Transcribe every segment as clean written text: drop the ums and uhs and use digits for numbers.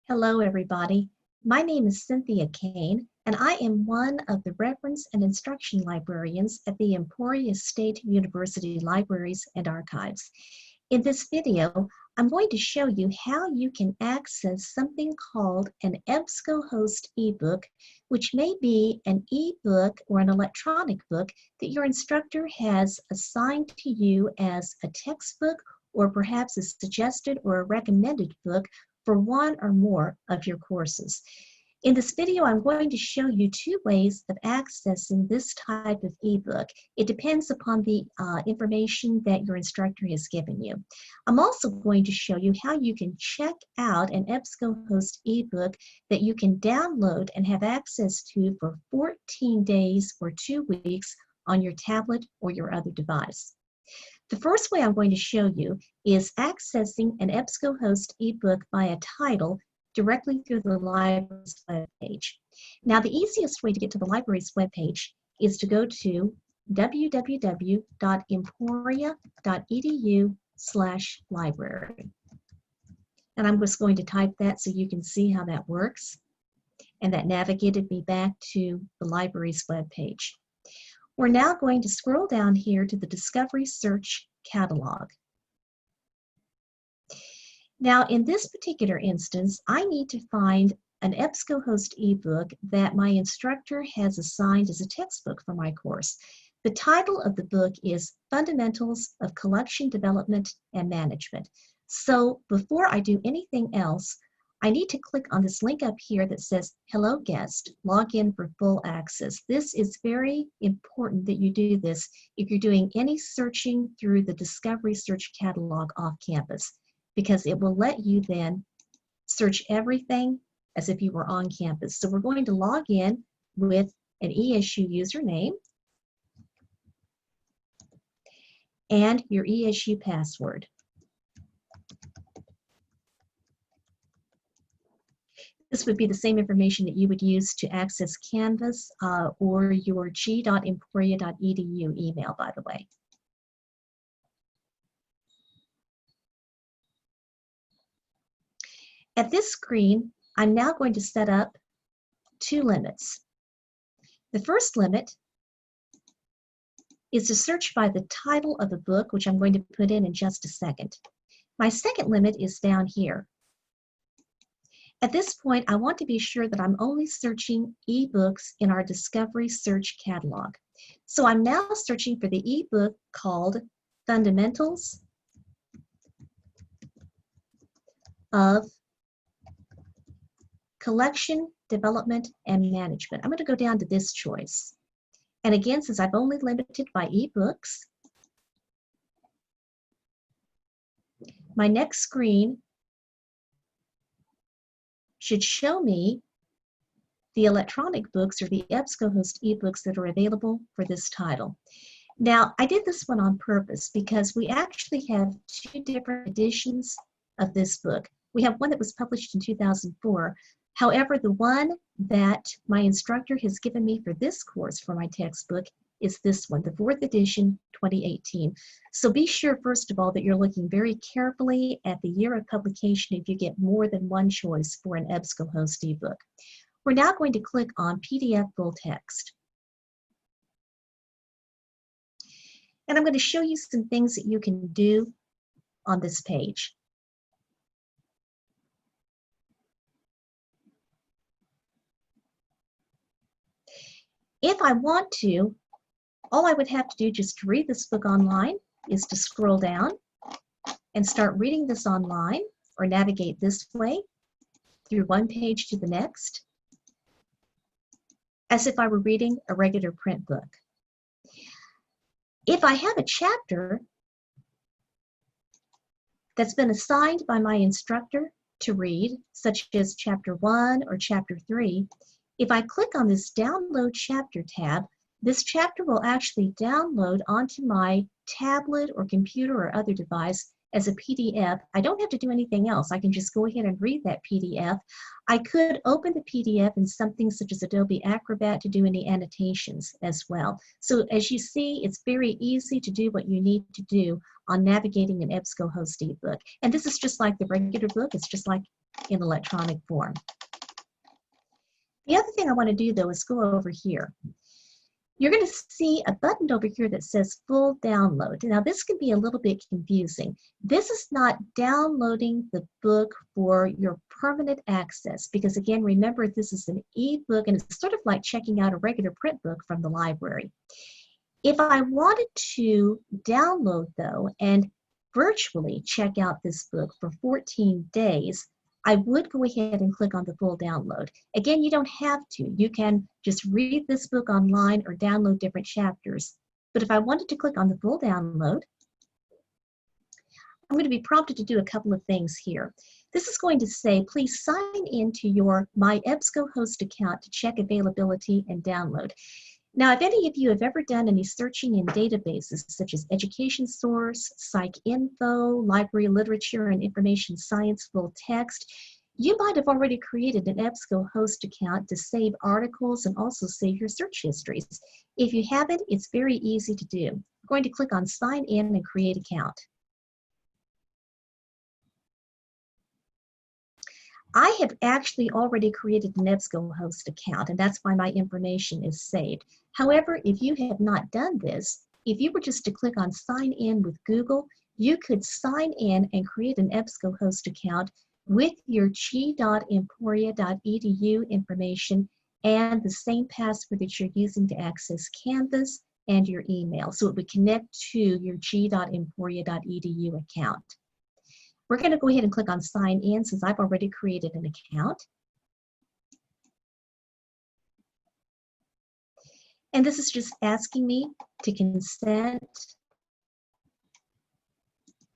Hello, everybody. My name is Cynthia Kane, and I am one of the reference and instruction librarians at the Emporia State University Libraries and Archives. In this video, I'm going to show you how you can access something called an EBSCOHost ebook, which may be an ebook or an electronic book that your instructor has assigned to you as a textbook or perhaps a suggested or a recommended book for one or more of your courses. In this video, I'm going to show you two ways of accessing this type of ebook. It depends upon the information that your instructor has given you. I'm also going to show you how you can check out an EBSCOHost ebook that you can download and have access to for 14 days or 2 weeks on your tablet or your other device. The first way I'm going to show you is accessing an EBSCOHost ebook by a title directly through the library's webpage. Now, the easiest way to get to the library's webpage is to go to www.emporia.edu/library. And I'm just going to type that so you can see how that works. And that navigated me back to the library's webpage. We're now going to scroll down here to the Discovery Search Catalog. Now, in this particular instance, I need to find an EBSCOHost ebook that my instructor has assigned as a textbook for my course. The title of the book is Fundamentals of Collection Development and Management. So before I do anything else, I need to click on this link up here that says, Hello Guest, log in for full access. This is very important that you do this if you're doing any searching through the Discovery Search Catalog off campus, because it will let you then search everything as if you were on campus. So we're going to log in with an ESU username and your ESU password. This would be the same information that you would use to access Canvas or your g.emporia.edu email, by the way. At this screen, I'm now going to set up two limits. The first limit is to search by the title of a book, which I'm going to put in just a second. My second limit is down here. At this point, I want to be sure that I'm only searching ebooks in our Discovery Search Catalog. So I'm now searching for the ebook called Fundamentals of Collection, Development, and Management. I'm going to go down to this choice. And again, since I've only limited by ebooks, my next screen should show me the electronic books or the EBSCOHost ebooks that are available for this title. Now, I did this one on purpose because we actually have two different editions of this book. We have one that was published in 2004. However, the one that my instructor has given me for this course for my textbook is this one, the 4th edition, 2018. So be sure, first of all, that you're looking very carefully at the year of publication if you get more than one choice for an EBSCOHost ebook. We're now going to click on PDF Full Text. And I'm going to show you some things that you can do on this page. If I want to, all I would have to do just to read this book online is to scroll down and start reading this online or navigate this way through one page to the next, as if I were reading a regular print book. If I have a chapter that's been assigned by my instructor to read, such as chapter 1 or chapter 3, if I click on this Download Chapter tab, this chapter will actually download onto my tablet or computer or other device as a PDF, I don't have to do anything else. I can just go ahead and read that PDF. I could open the PDF in something such as Adobe Acrobat to do any annotations as well. So as you see, it's very easy to do what you need to do on navigating an EBSCOHost ebook. And this is just like the regular book. It's just like in electronic form. The other thing I want to do, though, is go over here. You're going to see a button over here that says full download. Now this can be a little bit confusing. This is not downloading the book for your permanent access because, again, remember this is an ebook and it's sort of like checking out a regular print book from the library. If I wanted to download, though, and virtually check out this book for 14 days, I would go ahead and click on the full download. Again, you don't have to. You can just read this book online or download different chapters. But if I wanted to click on the full download, I'm going to be prompted to do a couple of things here. This is going to say, please sign into your My EBSCOHost account to check availability and download. Now, if any of you have ever done any searching in databases such as Education Source, PsycInfo, Library Literature, and Information Science Full Text, you might have already created an EBSCOHost account to save articles and also save your search histories. If you haven't, it's very easy to do. I'm going to click on Sign In and Create Account. I have actually already created an EBSCOHost account, and that's why my information is saved. However, if you have not done this, if you were just to click on Sign In with Google, you could sign in and create an EBSCOHost account with your g.emporia.edu information and the same password that you're using to access Canvas and your email. So it would connect to your g.emporia.edu account. We're going to go ahead and click on Sign In since I've already created an account. And this is just asking me to consent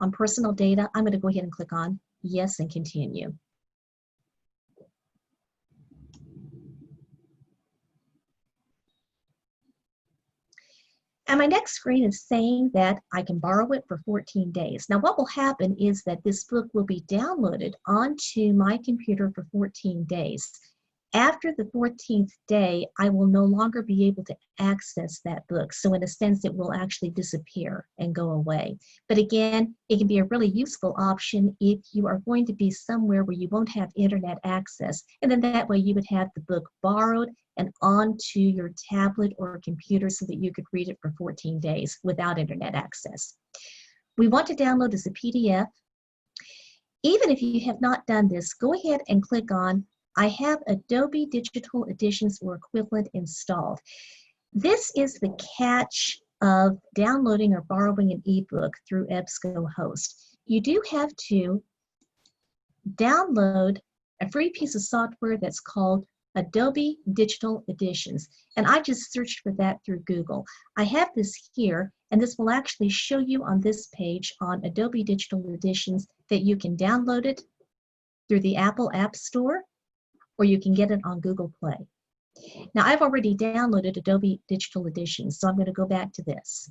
on personal data. I'm going to go ahead and click on Yes and Continue. And my next screen is saying that I can borrow it for 14 days. Now what will happen is that this book will be downloaded onto my computer for 14 days. After the 14th day, I will no longer be able to access that book. So in a sense, it will actually disappear and go away. But again, it can be a really useful option if you are going to be somewhere where you won't have internet access. And then that way you would have the book borrowed and onto your tablet or computer so that you could read it for 14 days without internet access. We want to download as a PDF. Even if you have not done this, go ahead and click on I have Adobe Digital Editions or equivalent installed. This is the catch of downloading or borrowing an ebook through EBSCOHost. You do have to download a free piece of software that's called Adobe Digital Editions. And I just searched for that through Google. I have this here, and this will actually show you on this page on Adobe Digital Editions that you can download it through the Apple App Store, or you can get it on Google Play. Now, I've already downloaded Adobe Digital Edition, so I'm going to go back to this.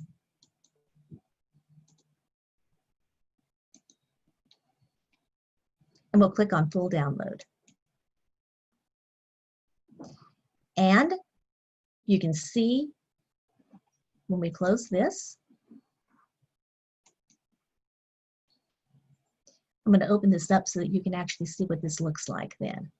And we'll click on Full Download. And you can see when we close this, I'm going to open this up so that you can actually see what this looks like then.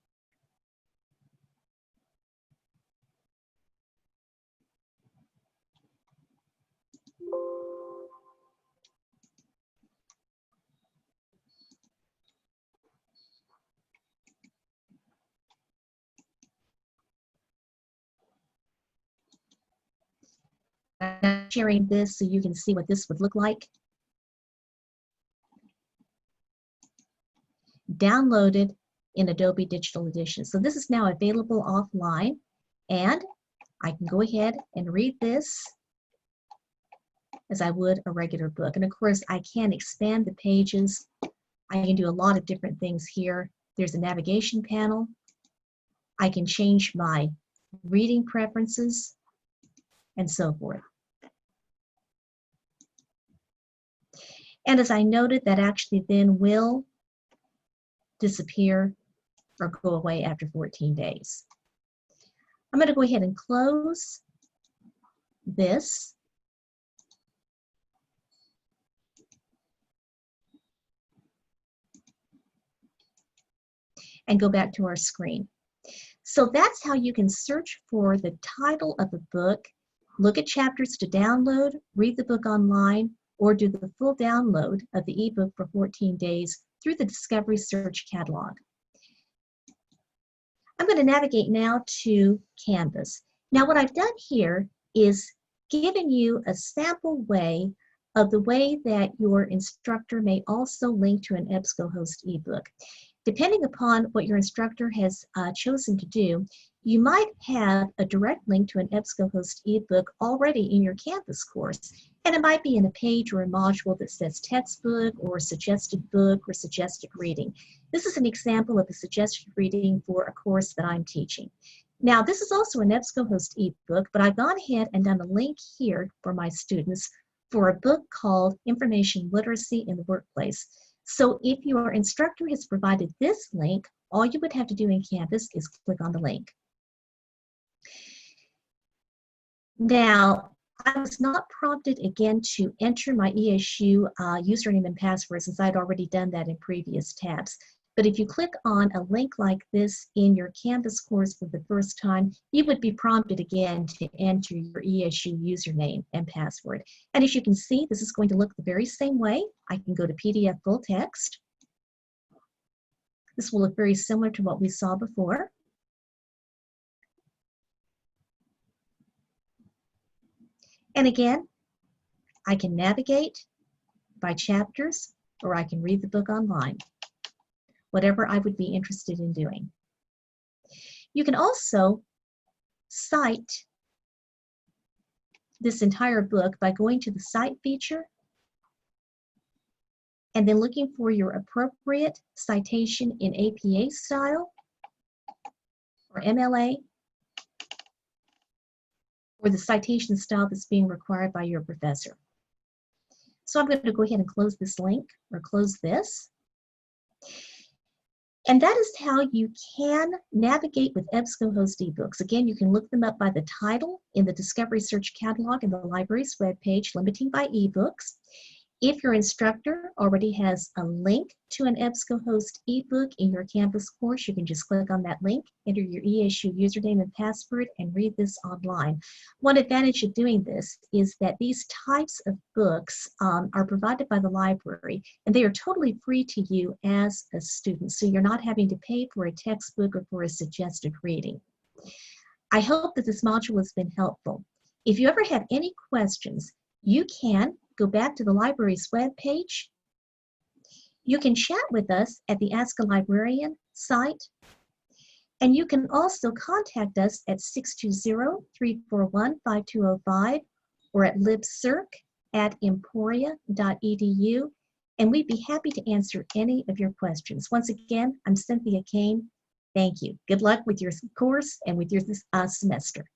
I'm sharing this so you can see what this would look like. Downloaded in Adobe Digital Edition. So this is now available offline, and I can go ahead and read this as I would a regular book. And of course, I can expand the pages. I can do a lot of different things here. There's a navigation panel. I can change my reading preferences and so forth. And as I noted, that actually then will disappear or go away after 14 days. I'm going to go ahead and close this. And go back to our screen. So that's how you can search for the title of a book, look at chapters to download, read the book online, or do the full download of the ebook for 14 days through the Discovery Search catalog. I'm going to navigate now to Canvas. Now what I've done here is given you a sample way of the way that your instructor may also link to an EBSCOHost ebook. Depending upon what your instructor has chosen to do, you might have a direct link to an EBSCOHost ebook already in your Canvas course, and it might be in a page or a module that says textbook or suggested book or suggested reading. This is an example of a suggested reading for a course that I'm teaching. Now, this is also an EBSCOHost ebook, but I've gone ahead and done a link here for my students for a book called Information Literacy in the Workplace. So if your instructor has provided this link, all you would have to do in Canvas is click on the link. Now, I was not prompted again to enter my ESU username and password since I'd already done that in previous tabs. But if you click on a link like this in your Canvas course for the first time, you would be prompted again to enter your ESU username and password. And as you can see, this is going to look the very same way. I can go to PDF full text. This will look very similar to what we saw before. And again, I can navigate by chapters, or I can read the book online, whatever I would be interested in doing. You can also cite this entire book by going to the Cite feature and then looking for your appropriate citation in APA style or MLA, or the citation style that's being required by your professor. So I'm going to go ahead and close this link, or close this. And that is how you can navigate with EBSCOHost ebooks. Again, you can look them up by the title in the Discovery Search catalog in the library's webpage, limiting by ebooks. If your instructor already has a link to an EBSCOHost ebook in your Canvas course, you can just click on that link, enter your ESU username and password, and read this online. One advantage of doing this is that these types of books are provided by the library, and they are totally free to you as a student, so you're not having to pay for a textbook or for a suggested reading. I hope that this module has been helpful. If you ever have any questions, you can go back to the library's webpage. You can chat with us at the Ask a Librarian site, and you can also contact us at 620-341-5205 or at libcirc@emporia.edu, and we'd be happy to answer any of your questions. Once again, I'm Cynthia Kane. Thank you. Good luck with your course and with your semester.